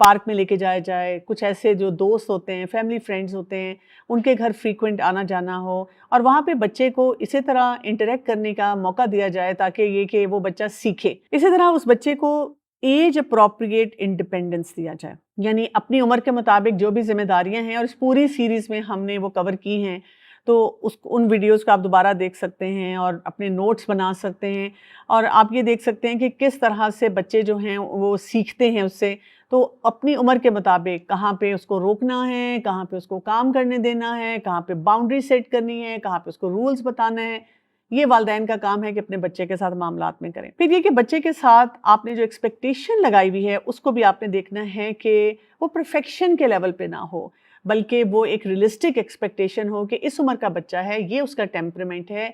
Park میں لے کے جایا جائے، کچھ ایسے جو دوست ہوتے ہیں، فیملی فرینڈز ہوتے ہیں، ان کے گھر فریکوینٹ آنا جانا ہو، اور وہاں پہ بچے کو اسی طرح انٹریکٹ کرنے کا موقع دیا جائے تاکہ یہ کہ وہ بچہ سیکھے۔ اسی طرح اس بچے کو ایج اپروپریٹ انڈیپینڈنس دیا جائے، یعنی اپنی عمر کے مطابق جو بھی ذمہ داریاں ہیں، اور اس پوری سیریز میں ہم نے وہ کور کی ہیں، تو ان ویڈیوز کو آپ دوبارہ دیکھ سکتے ہیں اور اپنے نوٹس بنا سکتے ہیں، اور آپ یہ دیکھ سکتے ہیں کہ کس طرح سے بچے جو ہیں وہ سیکھتے ہیں اس سے۔ تو اپنی عمر کے مطابق کہاں پہ اس کو روکنا ہے، کہاں پہ اس کو کام کرنے دینا ہے، کہاں پہ باؤنڈری سیٹ کرنی ہے، کہاں پہ اس کو رولز بتانا ہے، یہ والدین کا کام ہے کہ اپنے بچے کے ساتھ معاملات میں کریں۔ پھر یہ کہ بچے کے ساتھ آپ نے جو ایکسپیکٹیشن لگائی ہوئی ہے اس کو بھی آپ نے دیکھنا ہے کہ وہ پرفیکشن کے لیول پہ نہ ہو، بلکہ وہ ایک ریئلسٹک ایکسپیکٹیشن ہو کہ اس عمر کا بچہ ہے، یہ اس کا ٹیمپرمنٹ ہے،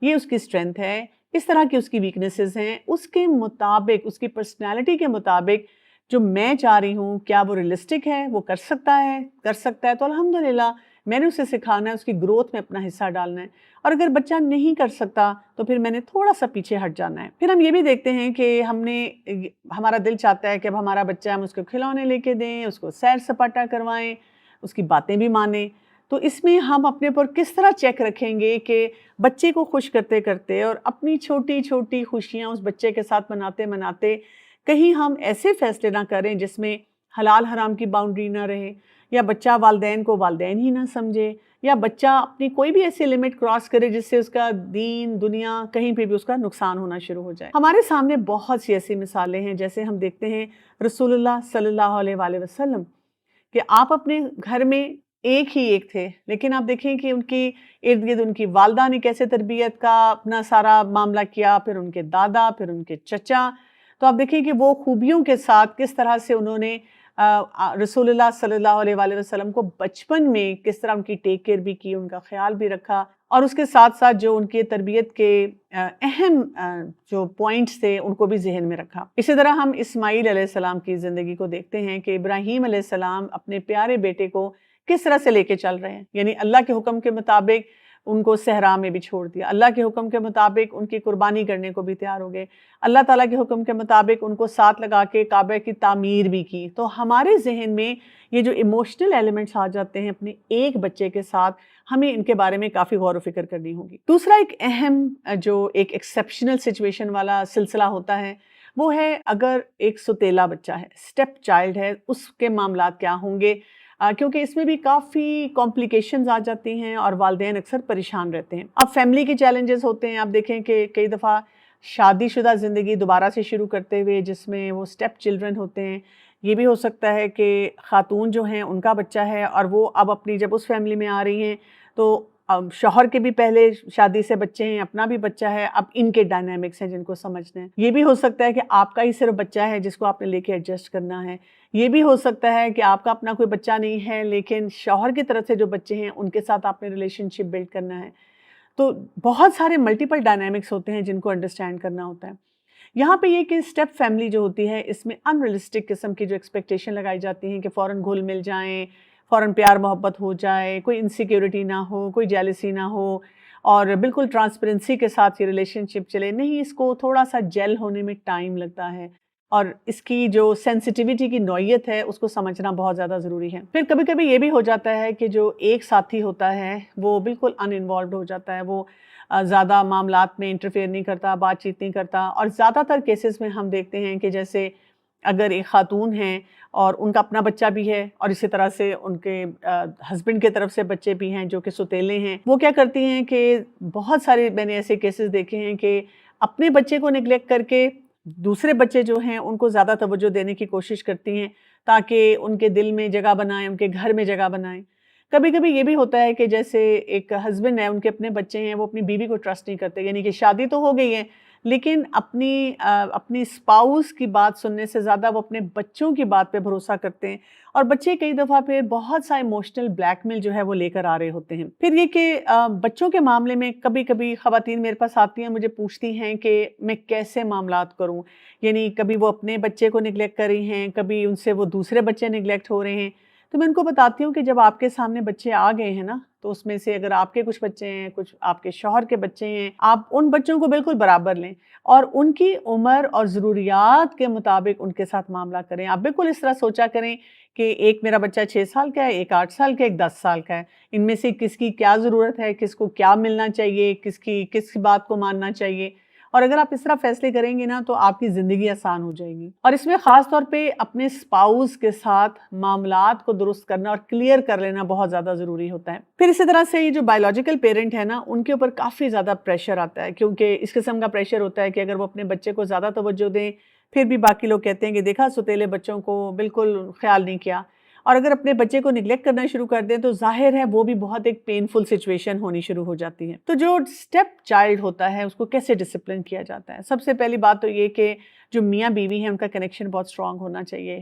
یہ اس کی اسٹرینتھ ہے، اس طرح کی اس کی ویکنیسز ہیں، اس کے مطابق، اس کی پرسنالٹی کے مطابق جو میں چاہ رہی ہوں کیا وہ ریئلسٹک ہے، وہ کر سکتا ہے تو الحمدللہ میں نے اسے سکھانا ہے، اس کی گروتھ میں اپنا حصہ ڈالنا ہے، اور اگر بچہ نہیں کر سکتا تو پھر میں نے تھوڑا سا پیچھے ہٹ جانا ہے۔ پھر ہم یہ بھی دیکھتے ہیں کہ ہمارا دل چاہتا ہے کہ اب ہمارا بچہ ہم اس کو کھلونے لے کے دیں، اس کو سیر سپاٹا کروائیں، اس کی باتیں بھی مانیں، تو اس میں ہم اپنے اوپر کس طرح چیک رکھیں گے کہ بچے کو خوش کرتے کرتے اور اپنی چھوٹی چھوٹی خوشیاں اس بچے کے ساتھ مناتے کہیں ہم ایسے فیصلے نہ کریں جس میں حلال حرام کی باؤنڈری نہ رہے، یا بچہ والدین کو والدین ہی نہ سمجھے، یا بچہ اپنی کوئی بھی ایسی لمٹ کراس کرے جس سے اس کا دین دنیا کہیں پہ بھی اس کا نقصان ہونا شروع ہو جائے۔ ہمارے سامنے بہت سی ایسی مثالیں ہیں، جیسے ہم دیکھتے ہیں رسول اللہ صلی اللہ علیہ وآلہ وسلم کہ آپ اپنے گھر میں ایک تھے، لیکن آپ دیکھیں کہ ان کی ارد گرد ان کی والدہ نے کیسے تربیت کا اپنا سارا معاملہ کیا، پھر ان کے دادا، پھر ان کے چچا، تو آپ دیکھیں کہ وہ خوبیوں کے ساتھ کس طرح سے انہوں نے رسول اللہ صلی اللہ علیہ وآلہ وسلم کو بچپن میں کس طرح ان کی ٹیک کیئر بھی کی، ان کا خیال بھی رکھا، اور اس کے ساتھ ساتھ جو ان کی تربیت کے اہم جو پوائنٹس تھے ان کو بھی ذہن میں رکھا۔ اسی طرح ہم اسماعیل علیہ السلام کی زندگی کو دیکھتے ہیں کہ ابراہیم علیہ السلام اپنے پیارے بیٹے کو کس طرح سے لے کے چل رہے ہیں، یعنی اللہ کے حکم کے مطابق ان کو صحرا میں بھی چھوڑ دیا، اللہ کے حکم کے مطابق ان کی قربانی کرنے کو بھی تیار ہو گئے، اللہ تعالیٰ کے حکم کے مطابق ان کو ساتھ لگا کے کعبہ کی تعمیر بھی کی۔ تو ہمارے ذہن میں یہ جو ایموشنل ایلیمنٹس آ جاتے ہیں اپنے ایک بچے کے ساتھ، ہمیں ان کے بارے میں کافی غور و فکر کرنی ہوگی۔ دوسرا ایک اہم جو ایک ایکسیپشنل سچویشن والا سلسلہ ہوتا ہے وہ ہے اگر ایک ستیلا بچہ ہے، اسٹیپ چائلڈ ہے، اس کے معاملات کیا ہوں گے، کیونکہ اس میں بھی کافی کمپلیکیشنز آ جاتی ہیں اور والدین اکثر پریشان رہتے ہیں۔ اب فیملی کے چیلنجز ہوتے ہیں، آپ دیکھیں کہ کئی دفعہ شادی شدہ زندگی دوبارہ سے شروع کرتے ہوئے جس میں وہ اسٹیپ چلڈرن ہوتے ہیں، یہ بھی ہو سکتا ہے کہ خاتون جو ہیں ان کا بچہ ہے اور وہ اب اپنی جب اس فیملی میں آ رہی ہیں تو شوہر کے بھی پہلے شادی سے بچے ہیں، اپنا بھی بچہ ہے، اب ان کے ڈائنامکس ہیں جن کو سمجھنا ہے۔ یہ بھی ہو سکتا ہے کہ آپ کا ہی صرف بچہ ہے جس کو آپ نے لے کے ایڈجسٹ کرنا ہے، یہ بھی ہو سکتا ہے کہ آپ کا اپنا کوئی بچہ نہیں ہے لیکن شوہر کی طرف سے جو بچے ہیں ان کے ساتھ آپ نے ریلیشن شپ بلڈ کرنا ہے۔ تو بہت سارے ملٹیپل ڈائنامکس ہوتے ہیں جن کو انڈرسٹینڈ کرنا ہوتا ہے۔ یہاں پہ یہ کہ اسٹیپ فیملی جو ہوتی ہے اس میں انریلسٹک قسم کی جو ایکسپیکٹیشن لگائی جاتی ہیں کہ فوراً گھل مل جائیں، فوراً پیار محبت ہو جائے، کوئی انسیکیورٹی نہ ہو، کوئی جیلسی نہ ہو، اور بالکل ٹرانسپیرنسی کے ساتھ یہ ریلیشن شپ چلے۔ نہیں، اس کو تھوڑا سا جیل ہونے میں ٹائم لگتا ہے، اور اس کی جو سینسٹیوٹی کی نوعیت ہے اس کو سمجھنا بہت زیادہ ضروری ہے۔ پھر کبھی کبھی یہ بھی ہو جاتا ہے کہ جو ایک ساتھی ہوتا ہے وہ بالکل ان انوالوڈ ہو جاتا ہے، وہ زیادہ معاملات میں انٹرفیئر نہیں کرتا، بات چیت نہیں کرتا، اور زیادہ تر کیسز میں ہم دیکھتے ہیں کہ جیسے اگر ایک خاتون ہیں اور ان کا اپنا بچہ بھی ہے اور اسی طرح سے ان کے ہسبینڈ کی طرف سے بچے بھی ہیں جو کہ ستیلے ہیں، وہ کیا کرتی ہیں کہ بہت سارے میں نے ایسے کیسز دیکھے ہیں کہ اپنے بچے کو نیگلیکٹ کر کے دوسرے بچے جو ہیں ان کو زیادہ توجہ دینے کی کوشش کرتی ہیں تاکہ ان کے دل میں جگہ بنائیں، ان کے گھر میں جگہ بنائیں۔ کبھی کبھی یہ بھی ہوتا ہے کہ جیسے ایک ہسبینڈ ہے، ان کے اپنے بچے ہیں، وہ اپنی بیوی کو ٹرسٹ نہیں کرتے، یعنی کہ شادی تو ہو گئی ہے لیکن اپنی اسپاؤس کی بات سننے سے زیادہ وہ اپنے بچوں کی بات پہ بھروسہ کرتے ہیں، اور بچے کئی دفعہ پہ بہت سا ایموشنل بلیک میل جو ہے وہ لے کر آ رہے ہوتے ہیں۔ پھر یہ کہ بچوں کے معاملے میں کبھی کبھی خواتین میرے پاس آتی ہیں، مجھے پوچھتی ہیں کہ میں کیسے معاملات کروں، یعنی کبھی وہ اپنے بچے کو نگلیکٹ کر رہی ہیں، کبھی ان سے وہ دوسرے بچے نگلیکٹ ہو رہے ہیں، تو میں ان کو بتاتی ہوں کہ جب آپ کے سامنے بچے آ گئے ہیں نا، تو اس میں سے اگر آپ کے کچھ بچے ہیں، کچھ آپ کے شوہر کے بچے ہیں، آپ ان بچوں کو بالکل برابر لیں اور ان کی عمر اور ضروریات کے مطابق ان کے ساتھ معاملہ کریں۔ آپ بالکل اس طرح سوچا کریں کہ ایک میرا بچہ 6 سال کا ہے، ایک 8 سال کا ہے، ایک 10 سال کا ہے، ان میں سے کس کی کیا ضرورت ہے، کس کو کیا ملنا چاہیے، کس بات کو ماننا چاہیے۔ اور اگر آپ اس طرح فیصلے کریں گے نا تو آپ کی زندگی آسان ہو جائے گی۔ اور اس میں خاص طور پہ اپنے اسپاؤس کے ساتھ معاملات کو درست کرنا اور کلیئر کر لینا بہت زیادہ ضروری ہوتا ہے۔ پھر اسی طرح سے یہ جو بایولوجیکل پیرنٹ ہے نا، ان کے اوپر کافی زیادہ پریشر آتا ہے، کیونکہ اس قسم کا پریشر ہوتا ہے کہ اگر وہ اپنے بچے کو زیادہ توجہ دیں، پھر بھی باقی لوگ کہتے ہیں کہ دیکھا سوتیلے بچوں کو بالکل خیال نہیں کیا، اور اگر اپنے بچے کو نیگلیکٹ کرنا شروع کر دیں تو ظاہر ہے وہ بھی بہت ایک پینفل سچویشن ہونی شروع ہو جاتی ہے۔ تو جو اسٹیپ چائلڈ ہوتا ہے اس کو کیسے ڈسپلن کیا جاتا ہے؟ سب سے پہلی بات تو یہ کہ جو میاں بیوی ہیں ان کا کنیکشن بہت اسٹرانگ ہونا چاہیے۔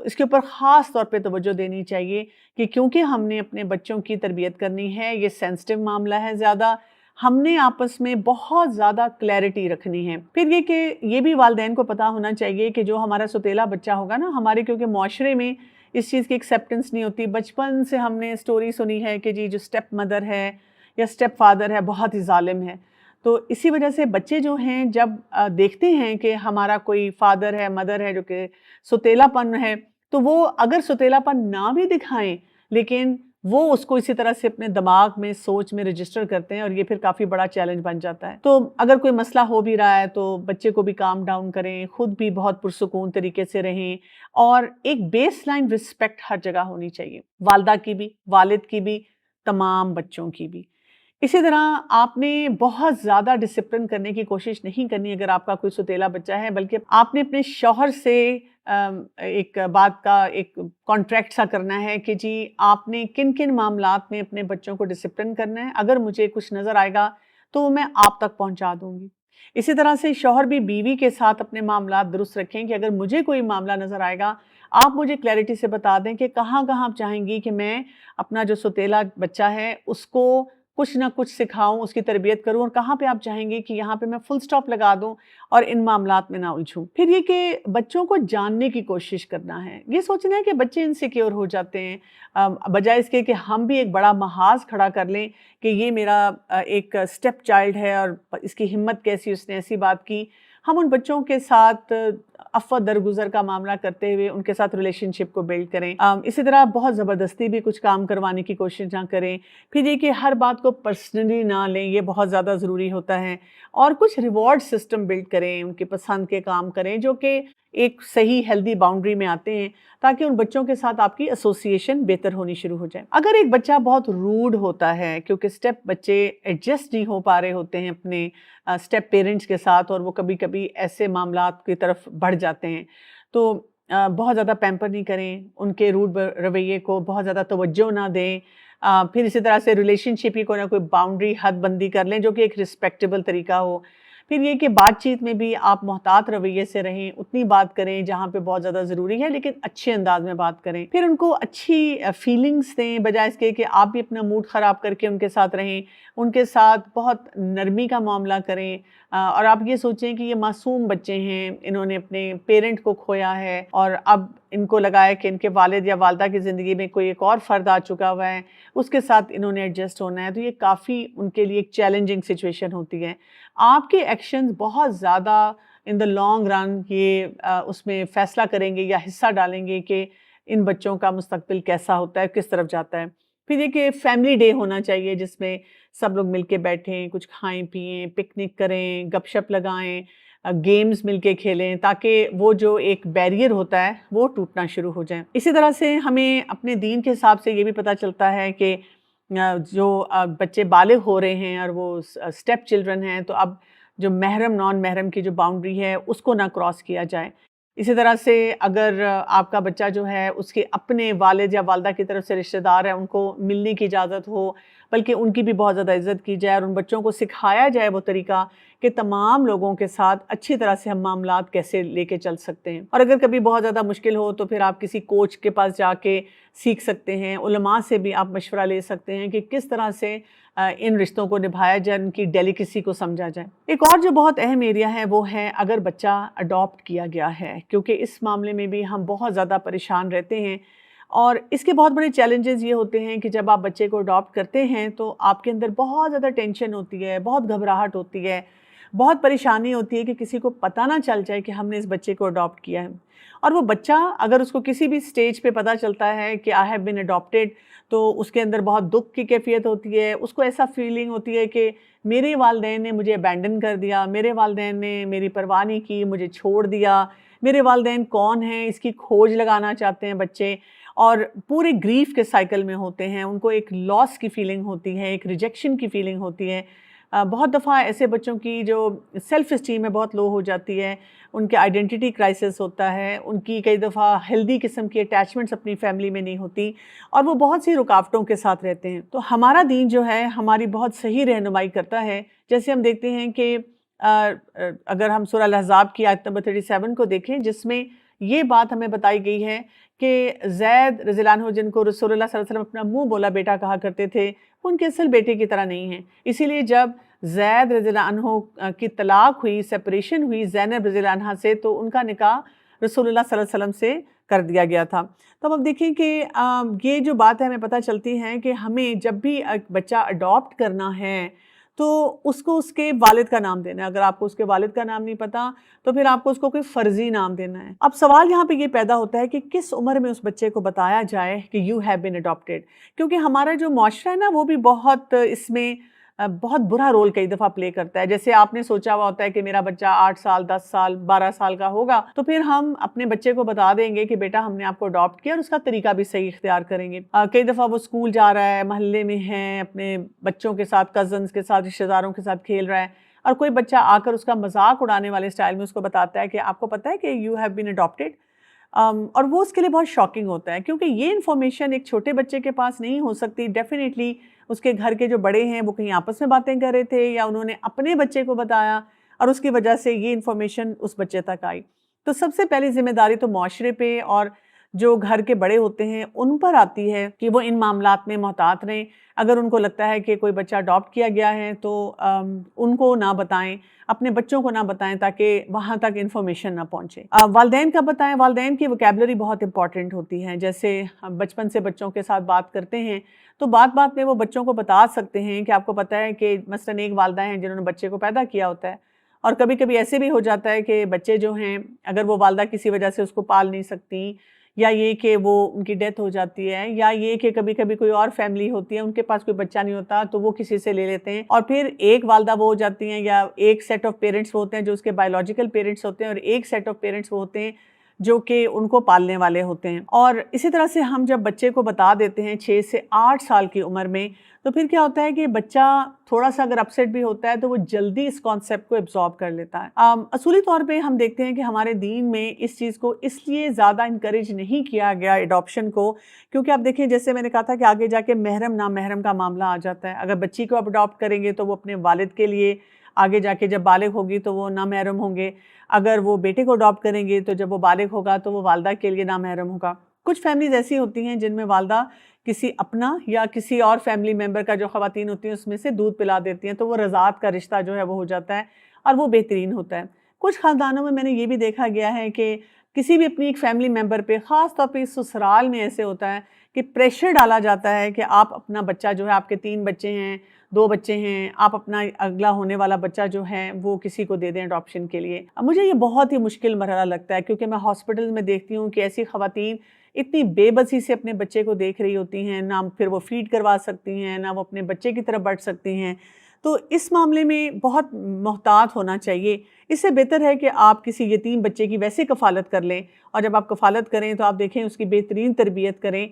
اس کے اوپر خاص طور پہ توجہ دینی چاہیے کہ کیونکہ ہم نے اپنے بچوں کی تربیت کرنی ہے، یہ سینسٹیو معاملہ ہے زیادہ، ہم نے آپس میں بہت زیادہ کلیئرٹی رکھنی ہے۔ پھر یہ کہ یہ بھی والدین کو پتہ ہونا چاہیے کہ جو ہمارا سوتیلا بچہ ہوگا نا، ہمارے کیونکہ معاشرے میں اس چیز کی ایکسیپٹنس نہیں ہوتی۔ بچپن سے ہم نے سٹوری سنی ہے کہ جی جو اسٹیپ مدر ہے یا اسٹیپ فادر ہے بہت ہی ظالم ہے، تو اسی وجہ سے بچے جو ہیں جب دیکھتے ہیں کہ ہمارا کوئی فادر ہے، مدر ہے جو کہ سوتیلا پن ہے، تو وہ اگر سوتیلا پن نہ بھی دکھائیں لیکن وہ اس کو اسی طرح سے اپنے دماغ میں سوچ میں رجسٹر کرتے ہیں، اور یہ پھر کافی بڑا چیلنج بن جاتا ہے۔ تو اگر کوئی مسئلہ ہو بھی رہا ہے تو بچے کو بھی کام ڈاؤن کریں، خود بھی بہت پرسکون طریقے سے رہیں، اور ایک بیس لائن رسپیکٹ ہر جگہ ہونی چاہیے، والدہ کی بھی، والد کی بھی، تمام بچوں کی بھی۔ اسی طرح آپ نے بہت زیادہ ڈسپلن کرنے کی کوشش نہیں کرنی اگر آپ کا کوئی سوتیلا بچہ ہے، بلکہ آپ نے اپنے شوہر سے ایک بات کا ایک کانٹریکٹ سا کرنا ہے کہ جی آپ نے کن کن معاملات میں اپنے بچوں کو ڈسپلن کرنا ہے، اگر مجھے کچھ نظر آئے گا تو میں آپ تک پہنچا دوں گی۔ اسی طرح سے شوہر بھی بیوی کے ساتھ اپنے معاملات درست رکھیں کہ اگر مجھے کوئی معاملہ نظر آئے گا آپ مجھے کلیئرٹی سے بتا دیں کہ کہاں کہاں آپ چاہیں گی کہ میں اپنا جو سوتیلا بچہ ہے اس کو کچھ نہ کچھ سکھاؤں، اس کی تربیت کروں، اور کہاں پہ آپ چاہیں گی کہ یہاں پہ میں فل سٹاپ لگا دوں اور ان معاملات میں نہ الجھوں۔ پھر یہ کہ بچوں کو جاننے کی کوشش کرنا ہے، یہ سوچنا ہے کہ بچے انسیکیور ہو جاتے ہیں، بجائے اس کے کہ ہم بھی ایک بڑا محاذ کھڑا کر لیں کہ یہ میرا ایک اسٹیپ چائلڈ ہے اور اس کی ہمت کیسی، اس نے ایسی بات کی۔ ہم ان بچوں کے ساتھ عفو درگزر کا معاملہ کرتے ہوئے ان کے ساتھ ریلیشن شپ کو بلڈ کریں۔ اسی طرح بہت زبردستی بھی کچھ کام کروانے کی کوشش نہ کریں۔ پھر یہ کہ ہر بات کو پرسنلی نہ لیں، یہ بہت زیادہ ضروری ہوتا ہے، اور کچھ ریوارڈ سسٹم بلڈ کریں، ان کے پسند کے کام کریں جو کہ ایک صحیح ہیلدی باؤنڈری میں آتے ہیں، تاکہ ان بچوں کے ساتھ آپ کی ایسوسیشن بہتر ہونی شروع ہو جائے۔ اگر ایک بچہ بہت روڈ ہوتا ہے، کیونکہ اسٹیپ بچے ایڈجسٹ نہیں ہو پا رہے ہوتے ہیں اپنے اسٹیپ پیرنٹس کے ساتھ، اور وہ کبھی کبھی ایسے معاملات کی طرف بڑھ جاتے ہیں، تو بہت زیادہ پیمپر نہیں کریں، ان کے روڈ رویے کو بہت زیادہ توجہ نہ دیں۔ پھر اسی طرح سے ریلیشن شپ کی کوئی نہ کوئی باؤنڈری حد بندی کر لیں جو کہ ایک رسپیکٹیبل طریقہ ہو۔ پھر یہ کہ بات چیت میں بھی آپ محتاط رویے سے رہیں، اتنی بات کریں جہاں پہ بہت زیادہ ضروری ہے لیکن اچھے انداز میں بات کریں۔ پھر ان کو اچھی فیلنگز دیں، بجائے اس کے کہ آپ بھی اپنا موڈ خراب کر کے ان کے ساتھ رہیں، ان کے ساتھ بہت نرمی کا معاملہ کریں، اور آپ یہ سوچیں کہ یہ معصوم بچے ہیں، انہوں نے اپنے پیرنٹ کو کھویا ہے اور اب ان کو لگا ہے کہ ان کے والد یا والدہ کی زندگی میں کوئی ایک اور فرد آ چکا ہوا ہے، اس کے ساتھ انہوں نے ایڈجسٹ ہونا ہے، تو یہ کافی ان کے لیے ایک چیلنجنگ سچویشن ہوتی ہے۔ آپ کے ایکشنز بہت زیادہ ان دا لانگ رن یہ اس میں فیصلہ کریں گے یا حصہ ڈالیں گے کہ ان بچوں کا مستقبل کیسا ہوتا ہے، کس طرف جاتا ہے۔ پھر یہ کہ فیملی ڈے ہونا چاہیے جس میں سب لوگ مل کے بیٹھیں، کچھ کھائیں پئیں، پکنک کریں، گپ شپ لگائیں، گیمز مل کے کھیلیں، تاکہ وہ جو ایک بیریئر ہوتا ہے وہ ٹوٹنا شروع ہو جائیں۔ اسی طرح سے ہمیں اپنے دین کے حساب سے یہ بھی پتہ چلتا ہے کہ جو بچے بالغ ہو رہے ہیں اور وہ اسٹیپ چلڈرن ہیں، تو اب جو محرم نان محرم کی جو باؤنڈری ہے اس کو نہ کراس کیا جائے۔ اسی طرح سے اگر آپ کا بچہ جو ہے اس کے اپنے والد یا والدہ کی طرف سے رشتہ دار ہیں، ان کو ملنے کی اجازت ہو، بلکہ ان کی بھی بہت زیادہ عزت کی جائے اور ان بچوں کو سکھایا جائے وہ طریقہ کہ تمام لوگوں کے ساتھ اچھی طرح سے ہم معاملات کیسے لے کے چل سکتے ہیں۔ اور اگر کبھی بہت زیادہ مشکل ہو تو پھر آپ کسی کوچ کے پاس جا کے سیکھ سکتے ہیں، علماء سے بھی آپ مشورہ لے سکتے ہیں کہ کس طرح سے ان رشتوں کو نبھایا جائے، ان کی ڈیلیکیسی کو سمجھا جائے۔ ایک اور جو بہت اہم ایریا ہے وہ ہے اگر بچہ اڈاپٹ کیا گیا ہے، کیونکہ اس معاملے میں بھی ہم بہت زیادہ پریشان رہتے ہیں، اور اس کے بہت بڑے چیلنجز یہ ہوتے ہیں کہ جب آپ بچے کو اڈاپٹ کرتے ہیں تو آپ کے اندر بہت زیادہ ٹینشن ہوتی ہے، بہت گھبراہٹ ہوتی ہے، بہت پریشانی ہوتی ہے کہ کسی کو پتہ نہ چل جائے کہ ہم نے اس بچے کو اڈاپٹ کیا ہے۔ اور وہ بچہ اگر اس کو کسی بھی سٹیج پہ پتہ چلتا ہے کہ آئی ہیو بین اڈاپٹیڈ، تو اس کے اندر بہت دکھ کی کیفیت ہوتی ہے، اس کو ایسا فیلنگ ہوتی ہے کہ میرے والدین نے مجھے ابینڈن کر دیا، میرے والدین نے میری پرواہ نہیں کی، مجھے چھوڑ دیا، میرے والدین کون ہیں، اس کی کھوج لگانا چاہتے ہیں بچے، اور پورے گریف کے سائیکل میں ہوتے ہیں، ان کو ایک لاس کی فیلنگ ہوتی ہے، ایک ریجیکشن کی فیلنگ ہوتی ہے۔ بہت دفعہ ایسے بچوں کی جو سیلف اسٹیم ہے بہت لو ہو جاتی ہے، ان کے آئیڈینٹی کرائسس ہوتا ہے، ان کی کئی دفعہ ہیلدی قسم کی اٹیچمنٹس اپنی فیملی میں نہیں ہوتی، اور وہ بہت سی رکاوٹوں کے ساتھ رہتے ہیں۔ تو ہمارا دین جو ہے ہماری بہت صحیح رہنمائی کرتا ہے، جیسے ہم دیکھتے ہیں کہ اگر ہم سورہ الاحزاب کی آیت نمبر 37 کو دیکھیں، جس میں یہ بات ہمیں بتائی گئی ہے کہ زید رضی اللہ عنہ، جن کو رسول اللہ صلی اللہ علیہ وسلم اپنا منہ بولا بیٹا کہا کرتے تھے، وہ ان کے اصل بیٹے کی طرح نہیں ہیں۔ اسی لیے جب زید رضی اللہ عنہ کی طلاق ہوئی، سیپریشن ہوئی زینب رضی اللہ عنہ سے، تو ان کا نکاح رسول اللہ صلی اللہ علیہ وسلم سے کر دیا گیا تھا۔ تو اب دیکھیں کہ یہ جو بات ہے ہمیں پتہ چلتی ہے کہ ہمیں جب بھی ایک بچہ اڈاپٹ کرنا ہے تو اس کو اس کے والد کا نام دینا ہے۔ اگر آپ کو اس کے والد کا نام نہیں پتا تو پھر آپ کو اس کو کوئی فرضی نام دینا ہے۔ اب سوال یہاں پہ یہ پیدا ہوتا ہے کہ کس عمر میں اس بچے کو بتایا جائے کہ یو ہیو بین اڈاپٹیڈ، کیونکہ ہمارا جو معاشرہ ہے نا وہ بھی بہت اس میں بہت برا رول کئی دفعہ پلے کرتا ہے۔ جیسے آپ نے سوچا ہوا ہوتا ہے کہ میرا بچہ 8 سال 10 سال 12 سال کا ہوگا تو پھر ہم اپنے بچے کو بتا دیں گے کہ بیٹا ہم نے آپ کو اڈاپٹ کیا، اور اس کا طریقہ بھی صحیح اختیار کریں گے۔ کئی دفعہ وہ اسکول جا رہا ہے، محلے میں ہے، اپنے بچوں کے ساتھ، کزنز کے ساتھ، رشتہ داروں کے ساتھ کھیل رہا ہے، اور کوئی بچہ آ کر اس کا مذاق اڑانے والے اسٹائل میں اس کو بتاتا ہے کہ آپ کو پتہ ہے کہ یو ہیو بین اڈاپٹیڈ، اور وہ اس کے لیے بہت شاکنگ ہوتا ہے، کیونکہ یہ انفارمیشن ایک چھوٹے بچے کے پاس نہیں ہو سکتی۔ ڈیفینیٹلی اس کے گھر کے جو بڑے ہیں وہ کہیں آپس میں باتیں کر رہے تھے، یا انہوں نے اپنے بچے کو بتایا، اور اس کی وجہ سے یہ انفارمیشن اس بچے تک آئی۔ تو سب سے پہلی ذمہ داری تو معاشرے پہ اور جو گھر کے بڑے ہوتے ہیں ان پر آتی ہے کہ وہ ان معاملات میں محتاط رہیں۔ اگر ان کو لگتا ہے کہ کوئی بچہ اڈاپٹ کیا گیا ہے تو ان کو نہ بتائیں، اپنے بچوں کو نہ بتائیں، تاکہ وہاں تک انفارمیشن نہ پہنچے۔ والدین کا بتائیں۔ والدین کی ووکیبلری بہت امپورٹنٹ ہوتی ہے، جیسے ہم بچپن سے بچوں کے ساتھ بات کرتے ہیں تو بات بات میں وہ بچوں کو بتا سکتے ہیں کہ آپ کو پتہ ہے کہ مثلاً ایک والدہ ہیں جنہوں نے بچے کو پیدا کیا ہوتا ہے، اور کبھی کبھی ایسے بھی ہو جاتا ہے کہ بچے جو ہیں اگر وہ والدہ کسی وجہ سے اس کو پال نہیں سکتی، یا یہ کہ وہ ان کی ڈیتھ ہو جاتی ہے، یا یہ کہ کبھی کبھی کوئی اور فیملی ہوتی ہے ان کے پاس کوئی بچہ نہیں ہوتا تو وہ کسی سے لے لیتے ہیں، اور پھر ایک والدہ وہ ہو جاتی ہیں، یا ایک سیٹ آف پیرنٹس وہ ہوتے ہیں جو اس کے بایولوجیکل پیرنٹس ہوتے ہیں، اور ایک سیٹ آف پیرنٹس وہ ہوتے ہیں جو کہ ان کو پالنے والے ہوتے ہیں۔ اور اسی طرح سے ہم جب بچے کو بتا دیتے ہیں 6 سے 8 سال کی عمر میں، تو پھر کیا ہوتا ہے کہ بچہ تھوڑا سا اگر اپسیٹ بھی ہوتا ہے تو وہ جلدی اس کانسیپٹ کو ایبزارب کر لیتا ہے۔ اصولی طور پہ ہم دیکھتے ہیں کہ ہمارے دین میں اس چیز کو اس لیے زیادہ انکریج نہیں کیا گیا ایڈاپشن کو، کیونکہ آپ دیکھیں جیسے میں نے کہا تھا کہ آگے جا کے محرم نامحرم کا معاملہ آ جاتا ہے۔ اگر بچی کو آپ اڈاپٹ کریں گے تو وہ اپنے والد کے لیے آگے جا کے جب بالغ ہوگی تو وہ نامحرم ہوں گے، اگر وہ بیٹے کو اڈاپٹ کریں گے تو جب وہ بالغ ہوگا تو وہ والدہ کے لیے نامحرم ہوگا۔ کچھ فیملیز ایسی ہوتی ہیں جن میں والدہ کسی اپنا یا کسی اور فیملی ممبر کا، جو خواتین ہوتی ہیں اس میں سے دودھ پلا دیتی ہیں، تو وہ رضاعت کا رشتہ جو ہے وہ ہو جاتا ہے، اور وہ بہترین ہوتا ہے۔ کچھ خاندانوں میں نے یہ بھی دیکھا گیا ہے کہ کسی بھی اپنی ایک فیملی ممبر پہ، خاص طور پہ سسرال میں ایسے ہوتا ہے کہ پریشر ڈالا جاتا ہے کہ آپ اپنا بچہ جو ہے، آپ کے 3 بچے ہیں، 2 بچے ہیں، آپ اپنا اگلا ہونے والا بچہ جو ہے وہ کسی کو دے دیں اڈاپشن کے لیے۔ اب مجھے یہ بہت ہی مشکل مرحلہ لگتا ہے، کیونکہ میں ہاسپٹل میں دیکھتی ہوں کہ ایسی خواتین اتنی بے بسی سے اپنے بچے کو دیکھ رہی ہوتی ہیں، نہ پھر وہ فیڈ کروا سکتی ہیں، نہ وہ اپنے بچے کی طرف بڑھ سکتی ہیں۔ تو اس معاملے میں بہت محتاط ہونا چاہیے۔ اس سے بہتر ہے کہ آپ کسی یتیم بچے کی ویسے کفالت کر لیں، اور جب آپ کفالت کریں تو آپ دیکھیں اس کی بہترین تربیت کریں،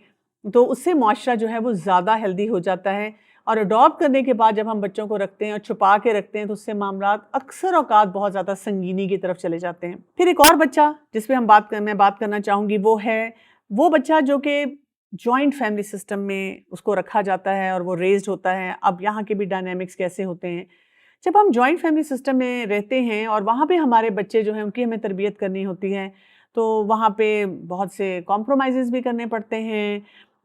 تو اس سے معاشرہ جو ہے وہ زیادہ ہیلدی ہو جاتا ہے۔ اور اڈاپٹ کرنے کے بعد جب ہم بچوں کو رکھتے ہیں اور چھپا کے رکھتے ہیں تو اس سے معاملات اکثر اوقات بہت زیادہ سنگینی کی طرف چلے جاتے ہیں۔ پھر ایک اور بچہ جس پہ میں بات کرنا چاہوں گی، وہ ہے وہ بچہ جو کہ جوائنٹ فیملی سسٹم میں اس کو رکھا جاتا ہے اور وہ ریزڈ ہوتا ہے۔ اب یہاں کے بھی ڈائنامکس کیسے ہوتے ہیں؟ جب ہم جوائنٹ فیملی سسٹم میں رہتے ہیں اور وہاں پہ ہمارے بچے جو ہیں ان کی ہمیں تربیت کرنی ہوتی ہے، تو وہاں پہ بہت سے کمپرومائزز بھی کرنے پڑتے ہیں،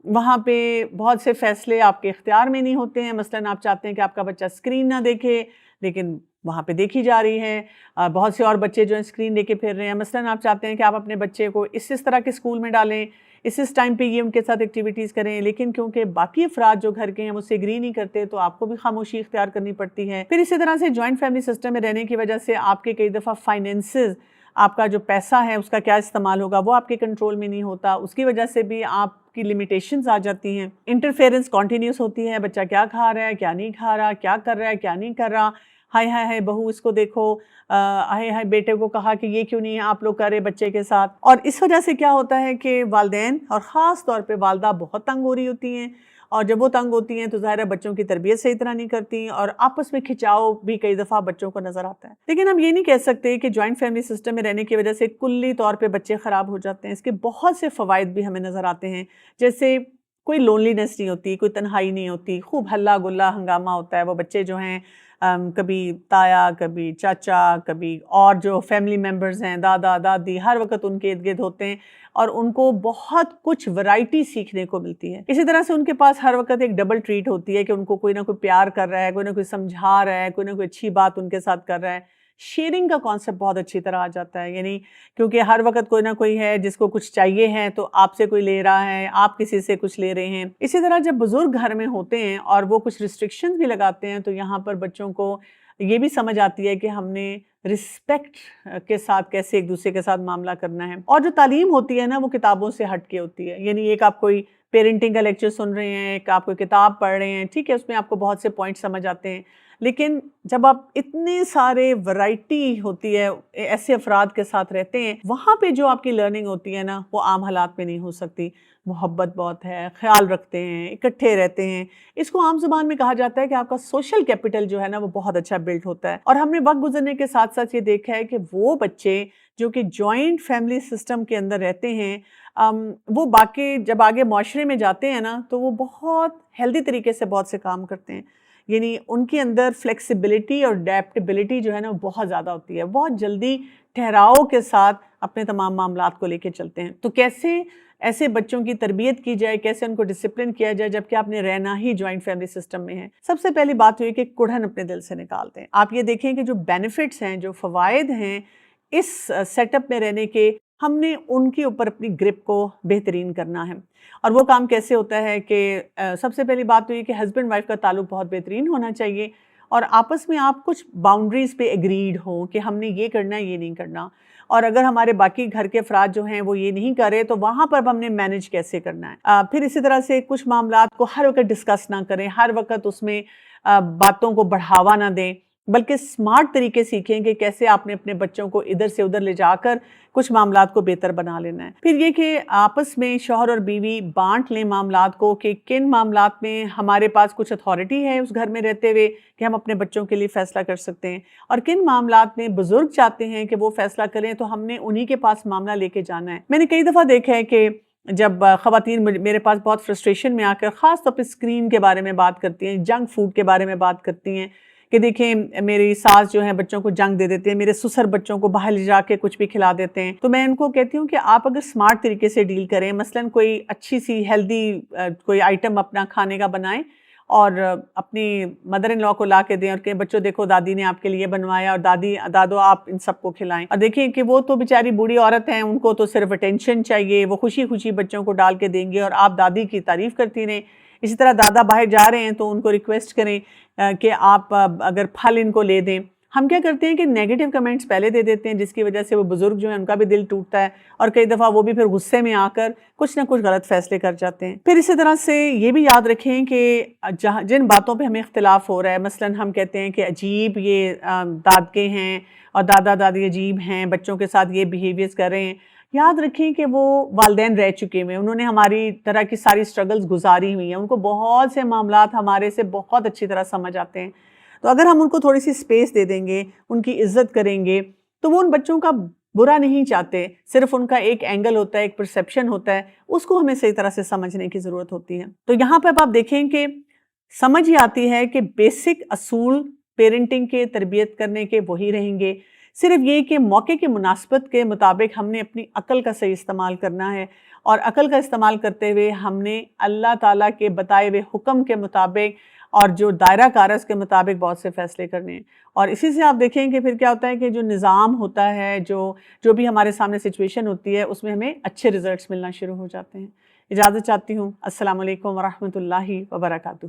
وہاں پہ بہت سے فیصلے آپ کے اختیار میں نہیں ہوتے ہیں۔ مثلاً آپ چاہتے ہیں کہ آپ کا بچہ اسکرین نہ دیکھے، لیکن وہاں پہ دیکھی جا رہی ہے۔ بہت سے اور بچے جو ہیں اسکرین لے کے پھر رہے ہیں، مثلاً آپ چاہتے ہیں کہ آپ اپنے بچے کو اس طرح کے اسکول میں ڈالیں، اس ٹائم پہ یہ ان کے ساتھ ایکٹیویٹیز کریں، لیکن کیونکہ باقی افراد جو گھر کے ہیں وہ اس سے اگری نہیں کرتے تو آپ کو بھی خاموشی اختیار کرنی پڑتی ہے۔ پھر اسی طرح سے جوائنٹ فیملی سسٹم میں رہنے کی وجہ سے آپ کے کئی دفعہ فائنینسز، آپ کا جو پیسہ ہے اس کا کیا استعمال ہوگا وہ آپ کے کنٹرول میں نہیں ہوتا، اس کی وجہ سے بھی آپ کی لمیٹیشنز آ جاتی ہیں۔ انٹرفیئرنس کنٹینیوس ہوتی ہے، بچہ کیا کھا رہا ہے، کیا نہیں کھا رہا، کیا کر رہا ہے، کیا نہیں کر رہا، ہائے ہائے ہائے بہو اس کو دیکھو، ہائے ہائے بیٹے کو کہا کہ یہ کیوں نہیں ہے آپ لوگ کر رہے بچے کے ساتھ۔ اور اس وجہ سے کیا ہوتا ہے کہ والدین اور خاص طور پہ والدہ بہت تنگ ہو رہی ہوتی ہیں، اور جب وہ تنگ ہوتی ہیں تو ظاہر ہے بچوں کی تربیت صحیح طرح نہیں کرتی، اور آپس میں کھچاؤ بھی کئی دفعہ بچوں کو نظر آتا ہے۔ لیکن ہم یہ نہیں کہہ سکتے کہ جوائنٹ فیملی سسٹم میں رہنے کی وجہ سے کلی طور پہ بچے خراب ہو جاتے ہیں۔ اس کے بہت سے فوائد بھی ہمیں نظر آتے ہیں، جیسے کوئی لونلینس نہیں ہوتی، کوئی تنہائی نہیں ہوتی، خوب ہلا گلا ہنگامہ ہوتا ہے۔ وہ بچے جو ہیں کبھی تایا، کبھی چاچا، کبھی اور جو فیملی ممبرز ہیں، دادا دادی، ہر وقت ان کے ارد گرد ہوتے ہیں، اور ان کو بہت کچھ ورائٹی سیکھنے کو ملتی ہے۔ اسی طرح سے ان کے پاس ہر وقت ایک ڈبل ٹریٹ ہوتی ہے کہ ان کو کوئی نہ کوئی پیار کر رہا ہے، کوئی نہ کوئی سمجھا رہا ہے، کوئی نہ کوئی اچھی بات ان کے ساتھ کر رہا ہے۔ شیئرنگ کا کانسیپٹ بہت اچھی طرح آ جاتا ہے، یعنی کیونکہ ہر وقت کوئی نہ کوئی ہے جس کو کچھ چاہیے ہے تو آپ سے کوئی لے رہا ہے، آپ کسی سے کچھ لے رہے ہیں۔ اسی طرح جب بزرگ گھر میں ہوتے ہیں اور وہ کچھ ریسٹرکشنز بھی لگاتے ہیں تو یہاں پر بچوں کو یہ بھی سمجھ آتی ہے کہ ہم نے رسپیکٹ کے ساتھ کیسے ایک دوسرے کے ساتھ معاملہ کرنا ہے۔ اور جو تعلیم ہوتی ہے نا وہ کتابوں سے ہٹ کے ہوتی ہے، یعنی ایک آپ کوئی پیرنٹنگ کا لیکچر سن رہے ہیں، ایک آپ کوئی کتاب پڑھ رہے ہیں، ٹھیک ہے اس میں آپ کو بہت سے پوائنٹ سمجھ آتے ہیں، لیکن جب آپ اتنے سارے ورائٹی ہوتی ہے ایسے افراد کے ساتھ رہتے ہیں، وہاں پہ جو آپ کی لرننگ ہوتی ہے نا وہ عام حالات میں نہیں ہو سکتی۔ محبت بہت ہے، خیال رکھتے ہیں، اکٹھے رہتے ہیں، اس کو عام زبان میں کہا جاتا ہے کہ آپ کا سوشل کیپٹل جو ہے نا وہ بہت اچھا بلڈ ہوتا ہے۔ اور ہم نے وقت گزرنے کے ساتھ ساتھ یہ دیکھا ہے کہ وہ بچے جو کہ جوائنٹ فیملی سسٹم کے اندر رہتے ہیں وہ باقی جب آگے معاشرے میں جاتے ہیں نا تو وہ بہت ہیلدی طریقے سے بہت سے کام کرتے ہیں، یعنی ان کے اندر فلیکسیبلٹی اور اڈیپٹیبلٹی جو ہے نا بہت زیادہ ہوتی ہے، بہت جلدی ٹھہراؤ کے ساتھ اپنے تمام معاملات کو لے کے چلتے ہیں۔ تو کیسے ایسے بچوں کی تربیت کی جائے، کیسے ان کو ڈسپلن کیا جائے جبکہ آپ نے رہنا ہی جوائنٹ فیملی سسٹم میں ہے؟ سب سے پہلی بات ہوئی کہ کڑھن اپنے دل سے نکال دیں۔ آپ یہ دیکھیں کہ جو بینیفٹس ہیں، جو فوائد ہیں اس سیٹ اپ میں رہنے کے، ہم نے ان کے اوپر اپنی گرپ کو بہترین کرنا ہے۔ اور وہ کام کیسے ہوتا ہے کہ سب سے پہلی بات تو یہ کہ ہسبینڈ وائف کا تعلق بہت بہترین ہونا چاہیے، اور آپس میں آپ کچھ باؤنڈریز پہ ایگریڈ ہوں کہ ہم نے یہ کرنا ہے، یہ نہیں کرنا، اور اگر ہمارے باقی گھر کے افراد جو ہیں وہ یہ نہیں کر رہے تو وہاں پر ہم نے مینیج کیسے کرنا ہے۔ پھر اسی طرح سے کچھ معاملات کو ہر وقت ڈسکس نہ کریں، ہر وقت اس میں باتوں کو بڑھاوا نہ دیں، بلکہ سمارٹ طریقے سیکھیں کہ کیسے آپ نے اپنے بچوں کو ادھر سے ادھر لے جا کر کچھ معاملات کو بہتر بنا لینا ہے۔ پھر یہ کہ آپس میں شوہر اور بیوی بانٹ لیں معاملات کو کہ کن معاملات میں ہمارے پاس کچھ اتھارٹی ہے اس گھر میں رہتے ہوئے کہ ہم اپنے بچوں کے لیے فیصلہ کر سکتے ہیں، اور کن معاملات میں بزرگ چاہتے ہیں کہ وہ فیصلہ کریں تو ہم نے انہی کے پاس معاملہ لے کے جانا ہے۔ میں نے کئی دفعہ دیکھا ہے کہ جب خواتین میرے پاس بہت فرسٹریشن میں آ کر خاص طور پہ اسکرین کے بارے میں بات کرتی ہیں، جنک فوڈ کے بارے میں بات کرتی ہیں کہ دیکھیں میری ساس جو ہیں بچوں کو جنک دے دیتے ہیں، میرے سسر بچوں کو باہر لے جا کے کچھ بھی کھلا دیتے ہیں، تو میں ان کو کہتی ہوں کہ آپ اگر سمارٹ طریقے سے ڈیل کریں، مثلاً کوئی اچھی سی ہیلدی کوئی آئٹم اپنا کھانے کا بنائیں اور اپنی مدر ان لا کو لا کے دیں اور کہیں بچوں دیکھو دادی نے آپ کے لیے بنوایا، اور دادو آپ ان سب کو کھلائیں۔ اور دیکھیں کہ وہ تو بیچاری بوڑھی عورت ہیں، ان کو تو صرف اٹینشن چاہیے، وہ خوشی خوشی بچوں کو ڈال کے دیں گے اور آپ دادی کی تعریف کرتی رہیں۔ اسی طرح دادا باہر جا رہے ہیں تو ان کو ریکویسٹ کریں کہ آپ اگر پھل ان کو لے دیں۔ ہم کیا کرتے ہیں کہ نیگیٹو کمنٹس پہلے دے دیتے ہیں، جس کی وجہ سے وہ بزرگ جو ہیں ان کا بھی دل ٹوٹتا ہے، اور کئی دفعہ وہ بھی پھر غصے میں آ کر کچھ نہ کچھ غلط فیصلے کر جاتے ہیں۔ پھر اسی طرح سے یہ بھی یاد رکھیں کہ جن باتوں پہ ہمیں اختلاف ہو رہا ہے، مثلاً ہم کہتے ہیں کہ عجیب یہ دادکے ہیں اور دادا دادی عجیب ہیں، بچوں کے ساتھ یہ بیہیویئرز کر رہے ہیں، یاد رکھیں کہ وہ والدین رہ چکے ہوئے ہیں، انہوں نے ہماری طرح کی ساری سٹرگلز گزاری ہوئی ہیں، ان کو بہت سے معاملات ہمارے سے بہت اچھی طرح سمجھ آتے ہیں۔ تو اگر ہم ان کو تھوڑی سی سپیس دے دیں گے، ان کی عزت کریں گے، تو وہ ان بچوں کا برا نہیں چاہتے، صرف ان کا ایک اینگل ہوتا ہے، ایک پرسیپشن ہوتا ہے، اس کو ہمیں صحیح طرح سے سمجھنے کی ضرورت ہوتی ہے۔ تو یہاں پہ آپ دیکھیں کہ سمجھ ہی آتی ہے کہ بیسک اصول پیرنٹنگ کے، تربیت کرنے کے وہی رہیں گے، صرف یہ کہ موقع کی مناسبت کے مطابق ہم نے اپنی عقل کا صحیح استعمال کرنا ہے، اور عقل کا استعمال کرتے ہوئے ہم نے اللہ تعالیٰ کے بتائے ہوئے حکم کے مطابق اور جو دائرہ کار ہے اس کے مطابق بہت سے فیصلے کرنے ہیں. اور اسی سے آپ دیکھیں کہ پھر کیا ہوتا ہے کہ جو نظام ہوتا ہے، جو بھی ہمارے سامنے سچویشن ہوتی ہے، اس میں ہمیں اچھے ریزلٹس ملنا شروع ہو جاتے ہیں. اجازت چاہتی ہوں. السلام علیکم ورحمۃ اللہ وبرکاتہ.